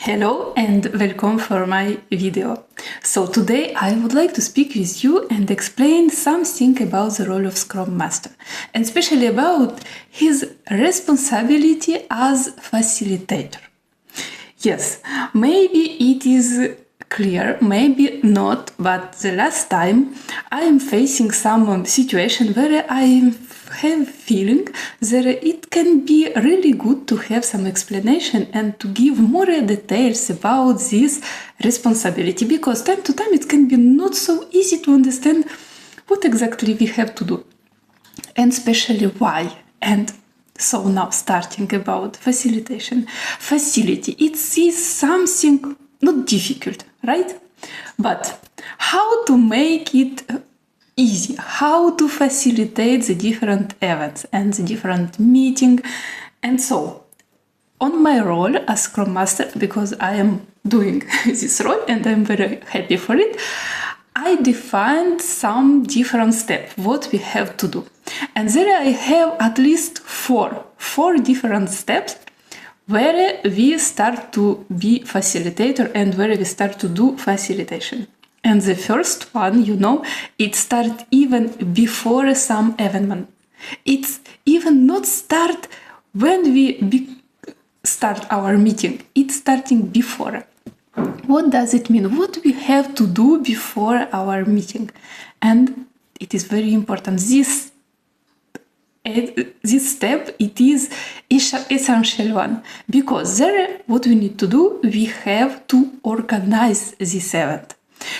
Hello and welcome for my video. So today I would like to speak with you and explain something about the role of Scrum Master, and especially about his responsibility as facilitator. Yes, maybe it is clear, maybe not, but the last time I am facing some situation where I have feeling that it can be really good to have some explanation and to give more details about this responsibility, because time to time it can be not so easy to understand what exactly we have to do and especially why. And so now starting about facilitation. Facility, it is something not difficult, right? But how to make it easy, how to facilitate the different events and the different meeting. And so on my role as Scrum Master, because I am doing this role and I'm very happy for it, I defined some different steps, what we have to do. And there I have at least four different steps where we start to be facilitator and where we start to do facilitation. And the first one, it starts even before some event. It's even not start when we start our meeting. It's starting before. What does it mean? What we have to do before our meeting? And it is very important. This step, it is essential one, because there, what we need to do, we have to organize this event.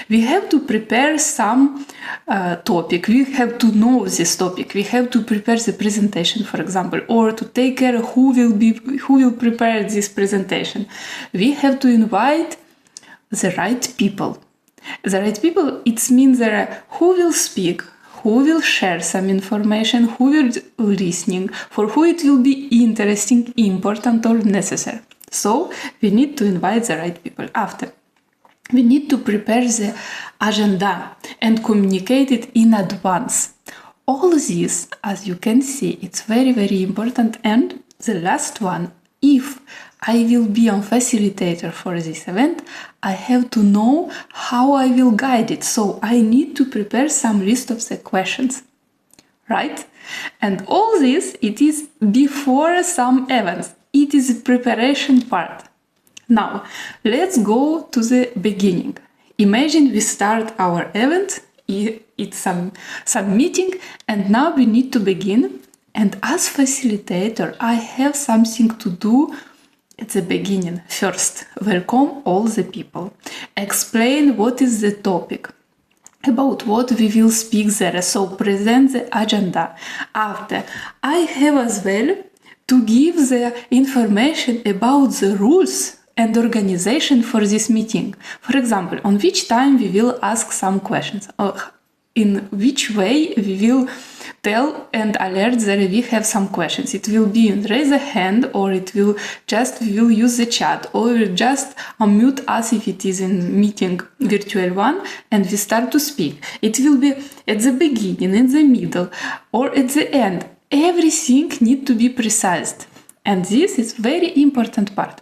We have to prepare some topic. We have to know this topic. We have to prepare the presentation, for example, or to take care of who will prepare this presentation. We have to invite the right people. The right people, it means that who will speak, who will share some information, who will listening, for who it will be interesting, important, or necessary. So we need to invite the right people. After, we need to prepare the agenda and communicate it in advance. All this, as you can see, it's very, very important. And the last one, if I will be a facilitator for this event, I have to know how I will guide it. So I need to prepare some list of the questions, right? And all this, it is before some events. It is the preparation part. Now, let's go to the beginning. Imagine we start our event, it's some meeting, and now we need to begin. And as facilitator, I have something to do at the beginning. First, welcome all the people. Explain what is the topic, about what we will speak there. So present the agenda. After, I have as well to give the information about the rules and organization for this meeting. For example, on which time we will ask some questions, or in which way we will tell and alert that we have some questions. It will be raise a hand, or we will use the chat, or we'll just unmute us if it is in meeting virtual one, and we start to speak. It will be at the beginning, in the middle, or at the end. Everything needs to be precise. And this is very important part.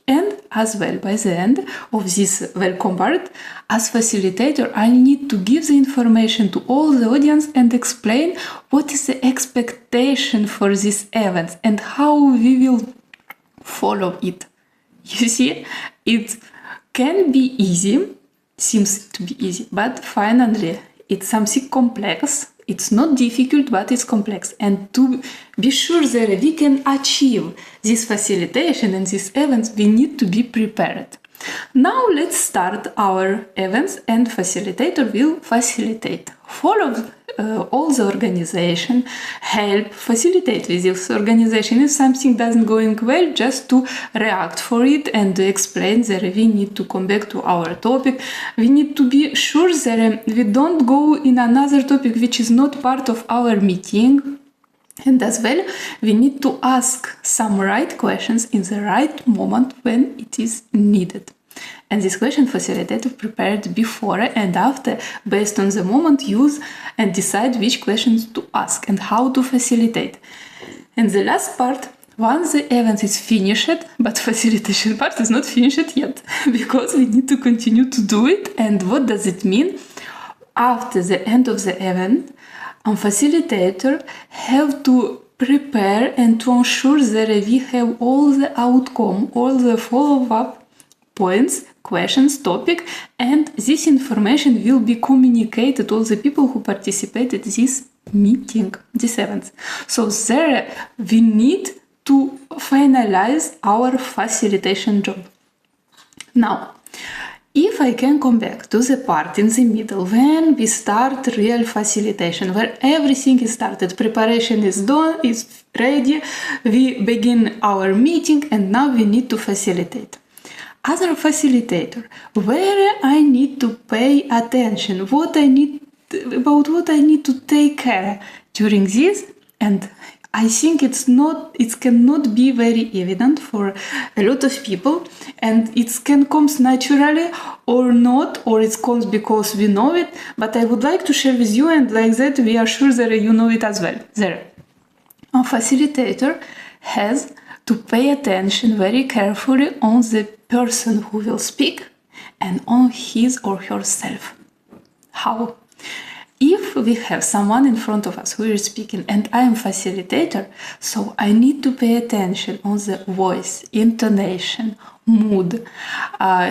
And as well, by the end of this welcome part, as facilitator, I need to give the information to all the audience and explain what is the expectation for this event and how we will follow it. You see, it can be easy, seems to be easy, but finally it's something complex. It's not difficult, but it's complex. And to be sure that we can achieve this facilitation and these events, we need to be prepared. Now let's start our events, and facilitator will facilitate. Follow all the organization, help facilitate with this organization. If something doesn't going well, just to react for it and explain that we need to come back to our topic. We need to be sure that we don't go in another topic which is not part of our meeting. And as well, we need to ask some right questions in the right moment when it is needed. And this question facilitator prepared before and after, based on the moment, use and decide which questions to ask and how to facilitate. And the last part, Once the event is finished, but facilitation part is not finished yet, because we need to continue to do it. And what does it mean? After the end of the event, a facilitator have to prepare and to ensure that we have all the outcome, all the follow-up points, questions, topic, and this information will be communicated to all the people who participated this meeting, this event. So there we need to finalize our facilitation job. Now, if I can come back to the part in the middle when we start real facilitation, where everything is started, preparation is done, is ready, we begin our meeting, and now we need to facilitate. As a facilitator, where I need to pay attention, what I need to take care during this, and I think it cannot be very evident for a lot of people, and it can come naturally or not, or it comes because we know it, but I would like to share with you, and like that we are sure that you know it as well. There, a facilitator has to pay attention very carefully on the person who will speak and on his or herself. How? If we have someone in front of us who is speaking and I am facilitator, so I need to pay attention on the voice, intonation, mood,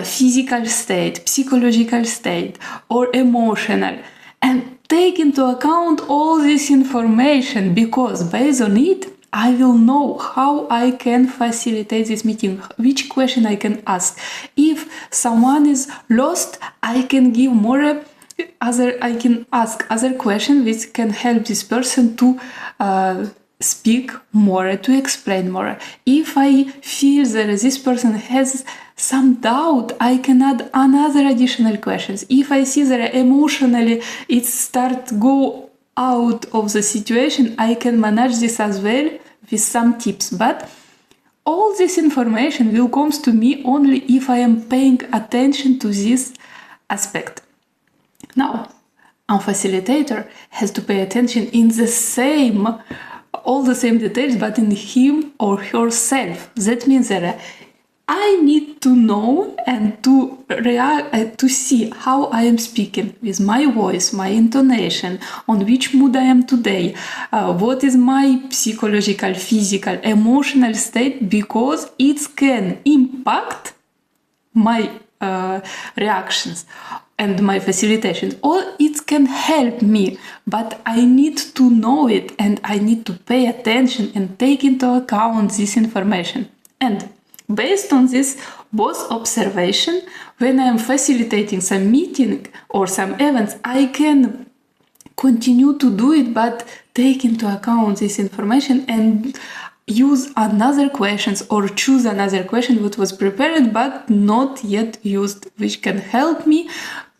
physical state, psychological state, or emotional, and take into account all this information, because based on it, I will know how I can facilitate this meeting, which question I can ask. If someone is lost, I can give I can ask other questions which can help this person to speak more, to explain more. If I feel that this person has some doubt, I can add another additional questions. If I see that emotionally it starts go out of the situation, I can manage this as well with some tips. But all this information will come to me only if I am paying attention to this aspect. Now, a facilitator has to pay attention in all the same details, but in him or herself. That means that I need to know and to see how I am speaking with my voice, my intonation, on which mood I am today, what is my psychological, physical, emotional state, because it can impact my reactions and my facilitation, or it can help me, but I need to know it and I need to pay attention and take into account this information. And based on this both observation, when I am facilitating some meeting or some events, I can continue to do it, but take into account this information and use another questions or choose another question that was prepared but not yet used, which can help me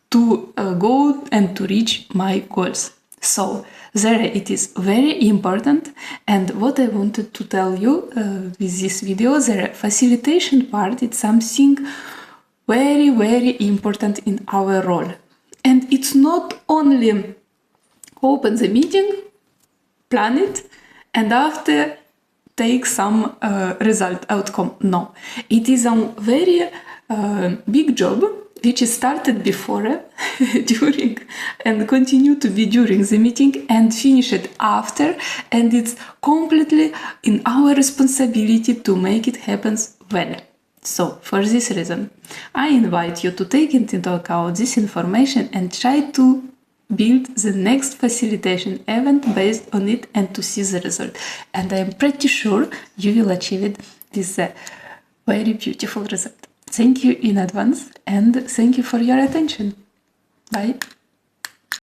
to go and to reach my goals. So there it is very important, and what I wanted to tell you with this video, the facilitation part, it's something very, very important in our role. And it's not only open the meeting, plan it, and after take some result outcome. No, it is a very big job which is started before, during, and continue to be during the meeting and finish it after, and it's completely in our responsibility to make it happen well. So, for this reason, I invite you to take into account this information and try to build the next facilitation event based on it and to see the result. And I am pretty sure you will achieve it with a very beautiful result. Thank you in advance, and thank you for your attention. Bye.